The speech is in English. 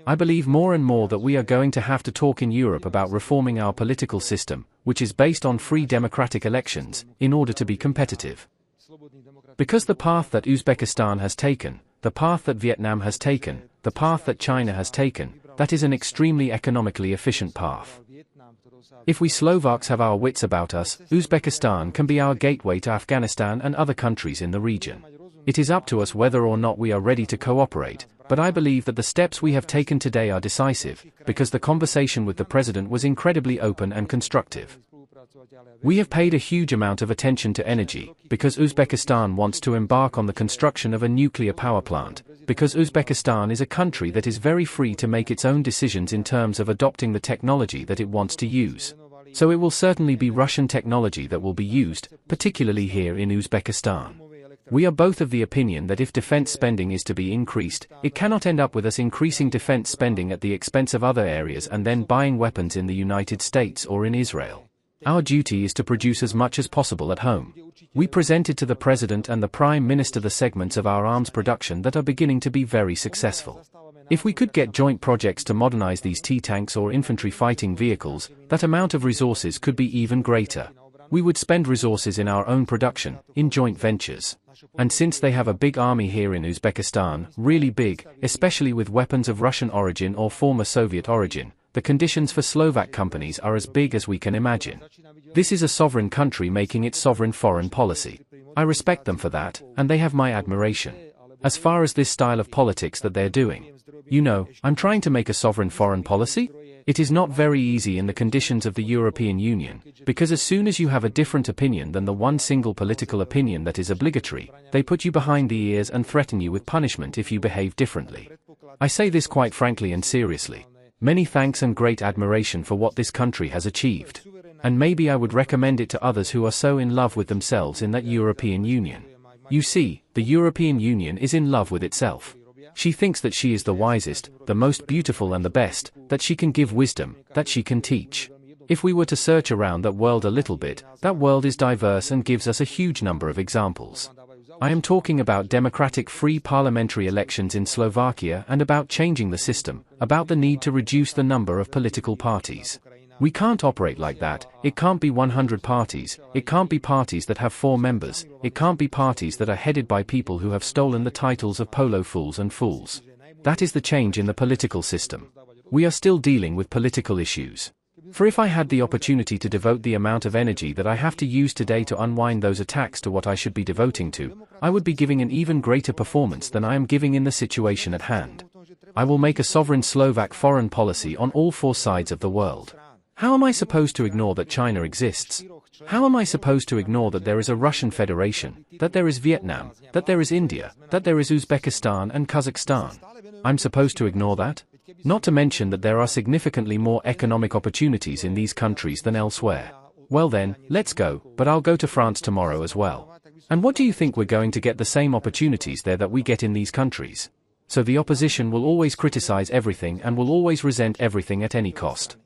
I believe more and more that we are going to have to talk in Europe about reforming our political system, which is based on free democratic elections, in order to be competitive. Because the path that Uzbekistan has taken, the path that Vietnam has taken, the path that China has taken, that is an extremely economically efficient path. If we Slovaks have our wits about us, Uzbekistan can be our gateway to Afghanistan and other countries in the region. It is up to us whether or not we are ready to cooperate, but I believe that the steps we have taken today are decisive, because the conversation with the president was incredibly open and constructive. We have paid a huge amount of attention to energy, because Uzbekistan wants to embark on the construction of a nuclear power plant, because Uzbekistan is a country that is very free to make its own decisions in terms of adopting the technology that it wants to use. So it will certainly be Russian technology that will be used, particularly here in Uzbekistan. We are both of the opinion that if defense spending is to be increased, it cannot end up with us increasing defense spending at the expense of other areas and then buying weapons in the United States or in Israel. Our duty is to produce as much as possible at home. We presented to the President and the Prime Minister the segments of our arms production that are beginning to be very successful. If we could get joint projects to modernize these T-tanks or infantry fighting vehicles, that amount of resources could be even greater. We would spend resources in our own production, in joint ventures. And since they have a big army here in Uzbekistan, really big, especially with weapons of Russian origin or former Soviet origin, the conditions for Slovak companies are as big as we can imagine. This is a sovereign country making its sovereign foreign policy. I respect them for that, and they have my admiration. As far as this style of politics that they're doing, I'm trying to make a sovereign foreign policy? It is not very easy in the conditions of the European Union, because as soon as you have a different opinion than the one single political opinion that is obligatory, they put you behind the ears and threaten you with punishment if you behave differently. I say this quite frankly and seriously. Many thanks and great admiration for what this country has achieved. And maybe I would recommend it to others who are so in love with themselves in that European Union. You see, the European Union is in love with itself. She thinks that she is the wisest, the most beautiful and the best, that she can give wisdom, that she can teach. If we were to search around that world a little bit, that world is diverse and gives us a huge number of examples. I am talking about democratic free parliamentary elections in Slovakia and about changing the system, about the need to reduce the number of political parties. We can't operate like that. It can't be 100 parties, it can't be parties that have 4 members, it can't be parties that are headed by people who have stolen the titles of polo fools and fools. That is the change in the political system. We are still dealing with political issues. For if I had the opportunity to devote the amount of energy that I have to use today to unwind those attacks to what I should be devoting to, I would be giving an even greater performance than I am giving in the situation at hand. I will make a sovereign Slovak foreign policy on all 4 sides of the world. How am I supposed to ignore that China exists? How am I supposed to ignore that there is a Russian Federation, that there is Vietnam, that there is India, that there is Uzbekistan and Kazakhstan? I'm supposed to ignore that? Not to mention that there are significantly more economic opportunities in these countries than elsewhere. Well then, let's go, but I'll go to France tomorrow as well. And what do you think we're going to get the same opportunities there that we get in these countries? So the opposition will always criticize everything and will always resent everything at any cost.